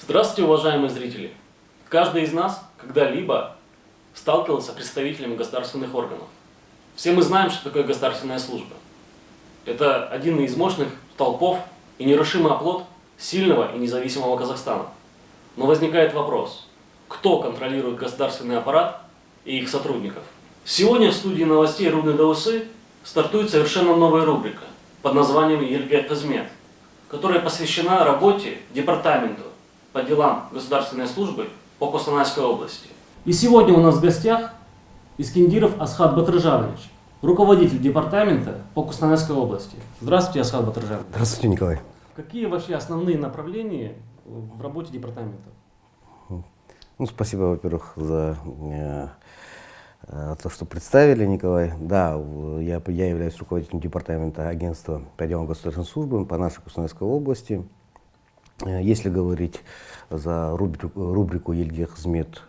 Здравствуйте, уважаемые зрители! Каждый из нас когда-либо сталкивался с представителями государственных органов. Все мы знаем, что такое государственная служба. Это один из мощных столпов и нерушимый оплот сильного и независимого Казахстана. Но возникает вопрос, кто контролирует государственный аппарат и их сотрудников? Сегодня в студии новостей Рудный Даусы стартует совершенно новая рубрика под названием «Елге Қызмет», которая посвящена работе департаменту по делам государственной службы по Костанайской области. И сегодня у нас в гостях Искендиров Асхат Батыржанович, руководитель департамента по Костанайской области. Здравствуйте, Асхат Батыржанович. Здравствуйте, Николай. Какие вообще основные направления в работе департамента? Спасибо, во-первых, за то, что представили, Николай. Да, я являюсь руководителем департамента агентства по делам государственной службы по нашей Костанайской области. Если говорить за рубрику «Елге Қызмет»,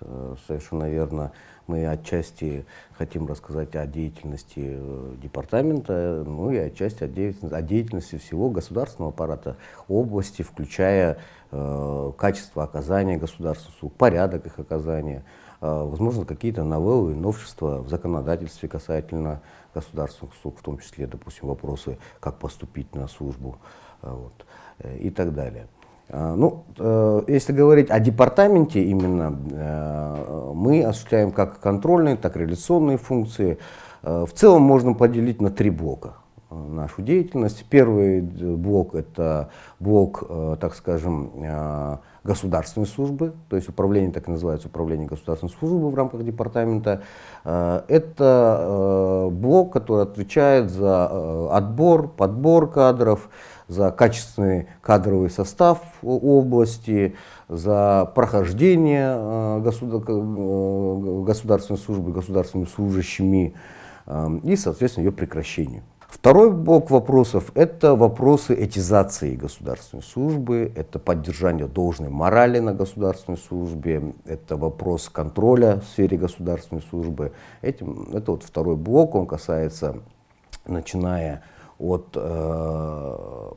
совершенно верно, мы отчасти хотим рассказать о деятельности департамента, ну и отчасти о деятельности всего государственного аппарата области, включая качество оказания государственных услуг, порядок их оказания, возможно, какие-то новеллы и новшества в законодательстве касательно государственных услуг, в том числе, допустим, вопросы, как поступить на службу и так далее. Если говорить о департаменте именно, мы осуществляем как контрольные, так и реализационные функции. В целом можно поделить на три блока нашу деятельность. Первый блок — это блок, так скажем, государственной службы, то есть управление, так и называется, управление государственной службы в рамках департамента. Это блок, который отвечает за отбор, подбор кадров, за качественный кадровый состав области, за прохождение государственной службы государственными служащими и, соответственно, ее прекращению. Второй блок вопросов — это вопросы этизации государственной службы, это поддержание должной морали на государственной службе, это вопрос контроля в сфере государственной службы. Это второй блок, он касается, начиная от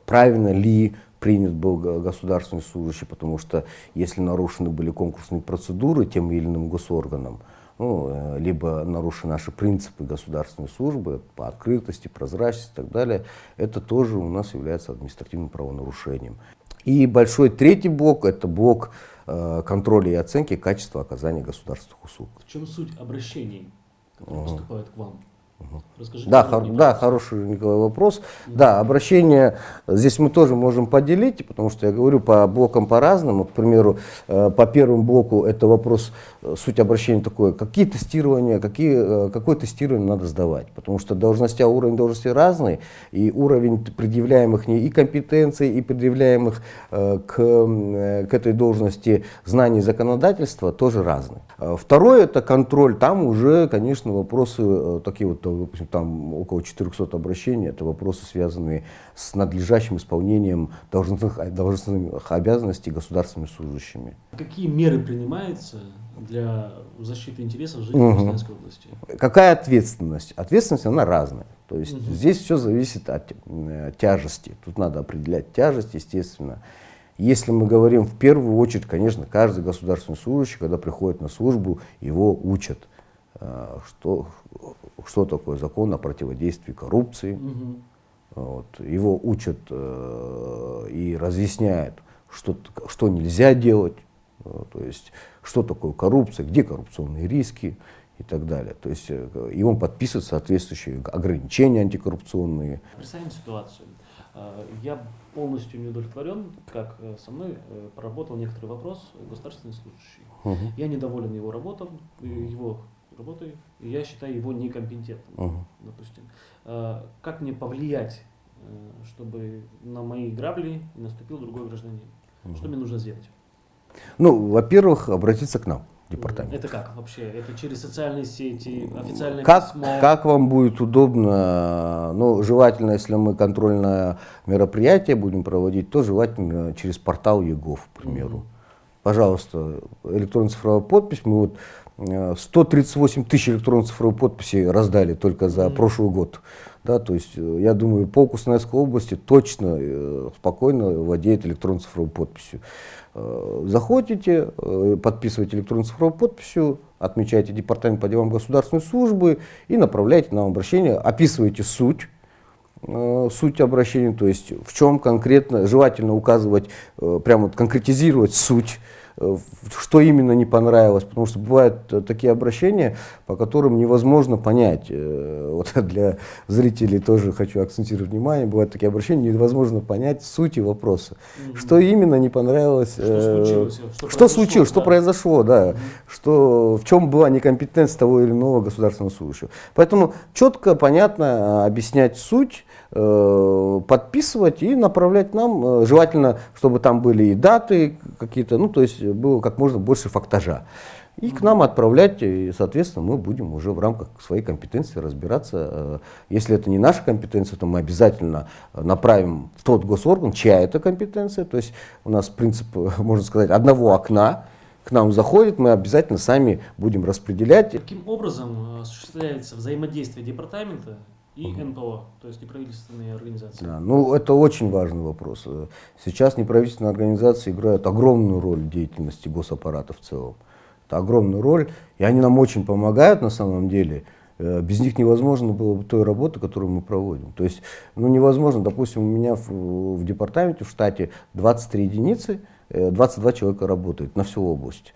правильно ли принят был государственный служащий, потому что если нарушены были конкурсные процедуры тем или иным госорганом, либо нарушены наши принципы государственной службы по открытости, прозрачности и так далее, это тоже у нас является административным правонарушением. И большой третий блок — это блок контроля и оценки качества оказания государственных услуг. В чем суть обращений, которые поступают к вам? Расскажите, да, хороший, Николай, вопрос. Да, обращения здесь мы тоже можем поделить, потому что я говорю по блокам по-разному. К примеру, по первому блоку это вопрос, суть обращения такое, какие тестирования, какое тестирование надо сдавать, потому что уровень должности разный, и уровень предъявляемых и компетенций, и предъявляемых к этой должности знаний законодательства тоже разный. Второе — это контроль, там уже, конечно, вопросы такие допустим, там около 400 обращений, это вопросы, связанные с надлежащим исполнением должностных обязанностей государственными служащими. Какие меры принимаются для защиты интересов жителей Костанайской области? Какая ответственность? Ответственность, она разная. То есть здесь все зависит от тяжести. Тут надо определять тяжесть, естественно. Если мы говорим в первую очередь, конечно, каждый государственный служащий, когда приходит на службу, его учат, что такое закон о противодействии коррупции. Его учат и разъясняют, что нельзя делать, то есть что такое коррупция, где коррупционные риски и так далее. То есть и он подписывает соответствующие ограничения антикоррупционные. Представим ситуацию. Я полностью не удовлетворен, как со мной проработал некоторый вопрос государственный служащий. Я недоволен его работой, и я считаю его некомпетентным, допустим. Как мне повлиять, чтобы на мои грабли не наступил другой гражданин? Что мне нужно сделать? Во-первых, обратиться к нам, в департамент. Это как вообще? Это через социальные сети, официальное письмо? Как вам будет удобно? Желательно, если мы контрольное мероприятие будем проводить, то желательно через портал ЕГОВ, к примеру. Пожалуйста, электронная цифровая подпись. Мы 138 тысяч электронных цифровых подписей раздали только за прошлый год. Да, то есть, я думаю, по Кустанайской области точно спокойно владеет электронной цифровой подписью. Заходите, подписываете электронной цифровой подписью, отмечаете департамент по делам государственной службы и направляете нам обращение, описываете суть обращения, то есть в чем конкретно, желательно указывать, прямо конкретизировать суть, что именно не понравилось, потому что бывают такие обращения, по которым невозможно понять. Вот для зрителей тоже хочу акцентировать внимание, бывают такие обращения, невозможно понять сути вопроса. Что именно не понравилось, что случилось, что произошло, да, что, в чем была некомпетенция того или иного государственного служащего. Поэтому четко, понятно объяснять суть, подписывать и направлять нам, желательно, чтобы там были и даты какие-то, ну, то есть было как можно больше фактажа. И к нам отправлять, и, соответственно, мы будем уже в рамках своей компетенции разбираться. Если это не наша компетенция, то мы обязательно направим в тот госорган, чья это компетенция. То есть у нас принцип, можно сказать, одного окна. К нам заходит, мы обязательно сами будем распределять. Каким образом осуществляется взаимодействие департамента и НПО, то есть неправительственные организации? Да, ну, это очень важный вопрос. Сейчас неправительственные организации играют огромную роль в деятельности госаппарата в целом. Это огромную роль, и они нам очень помогают на самом деле. Без них невозможно было бы той работы, которую мы проводим. То есть, ну, невозможно, допустим, у меня в департаменте, в штате 23 единицы, 22 человека работает на всю область.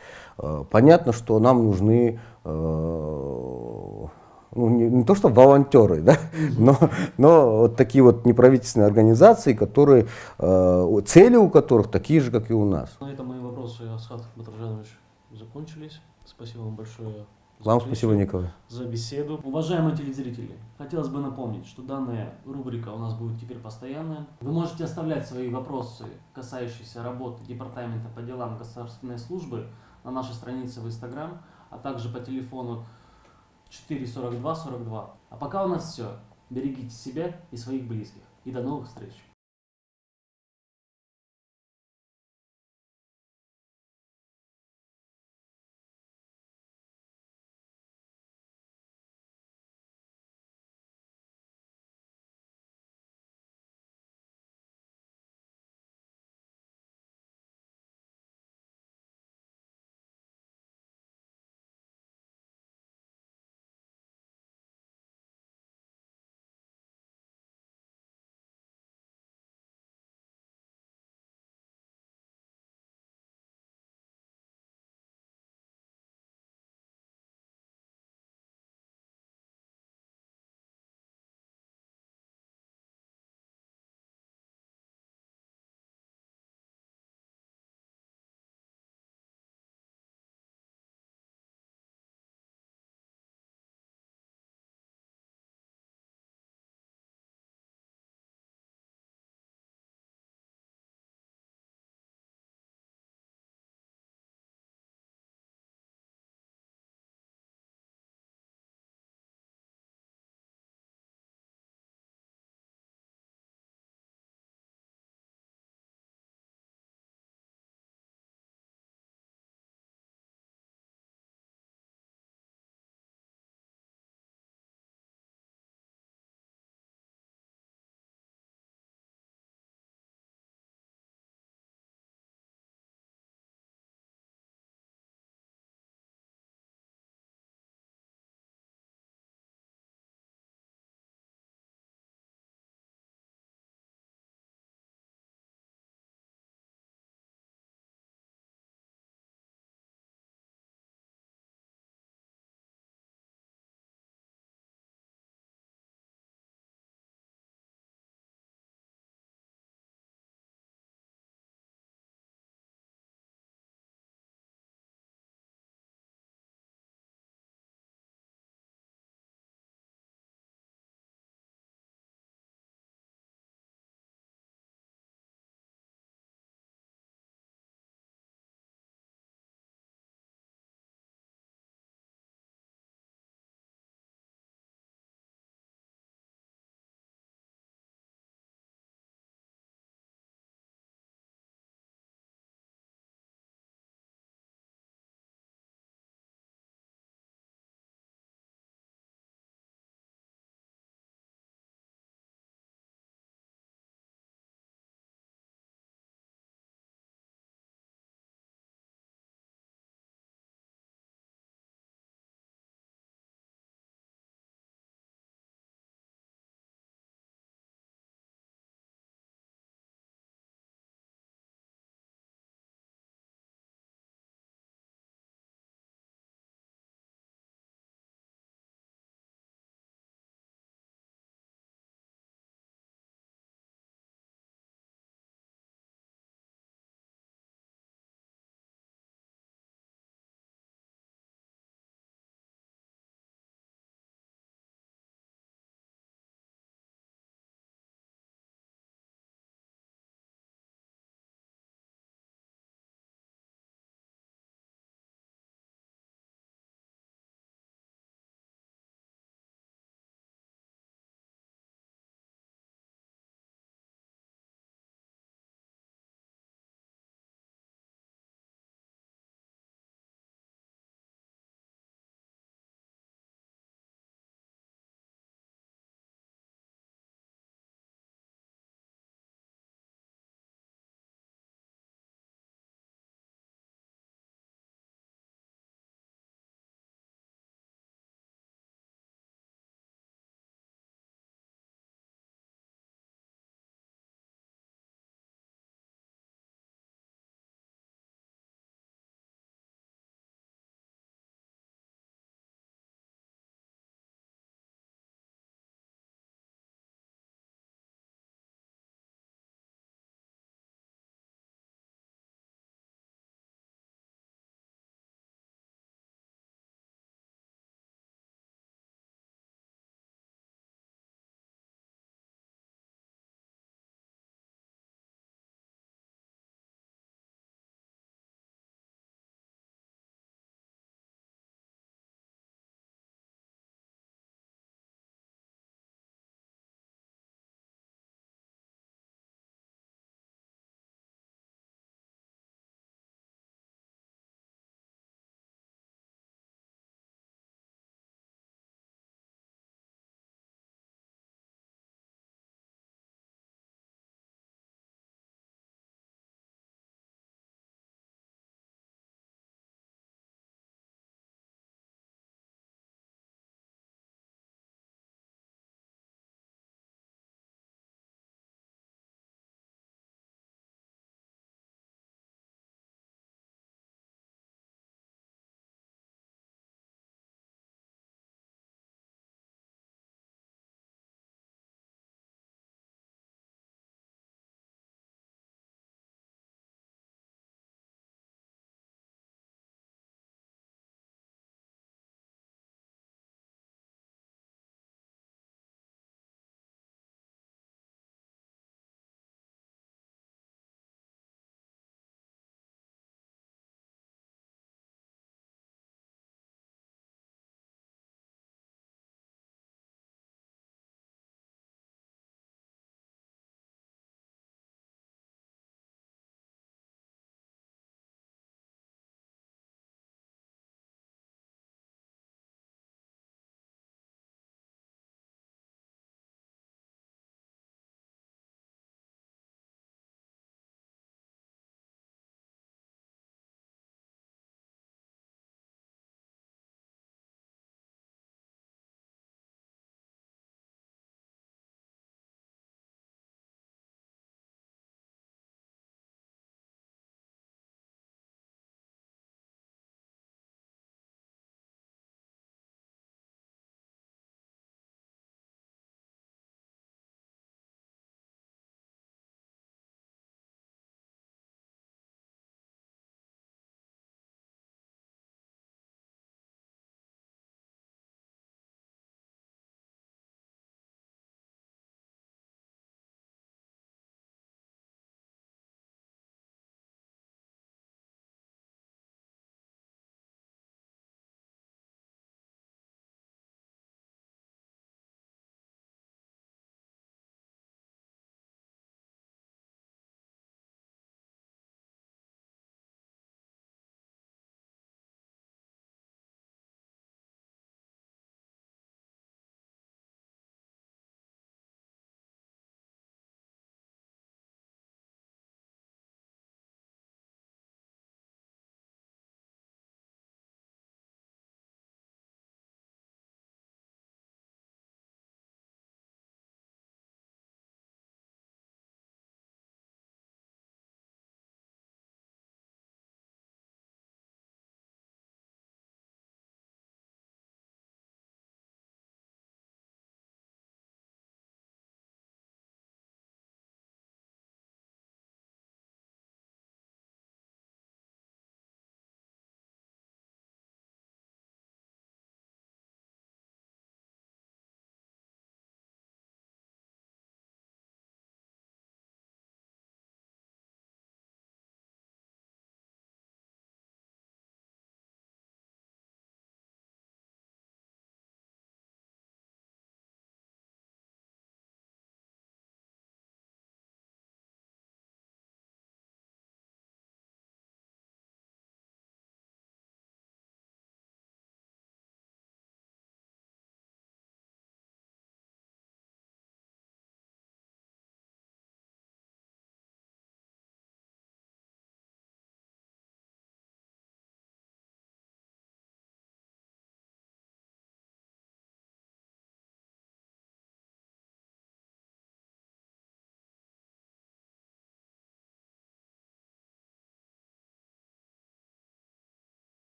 Понятно, что нам нужны, ну, не то что волонтеры, да, но вот такие вот неправительственные организации, которые, цели у которых такие же, как и у нас. На этом мои вопросы, Асхат Батыржанович, закончились. Спасибо вам большое. Вам спасибо, Николай. За беседу. Уважаемые телезрители, хотелось бы напомнить, что данная рубрика у нас будет теперь постоянная. Вы можете оставлять свои вопросы, касающиеся работы Департамента по делам государственной службы, на нашей странице в Instagram, а также по телефону 442 42. А пока у нас все. Берегите себя и своих близких. И до новых встреч.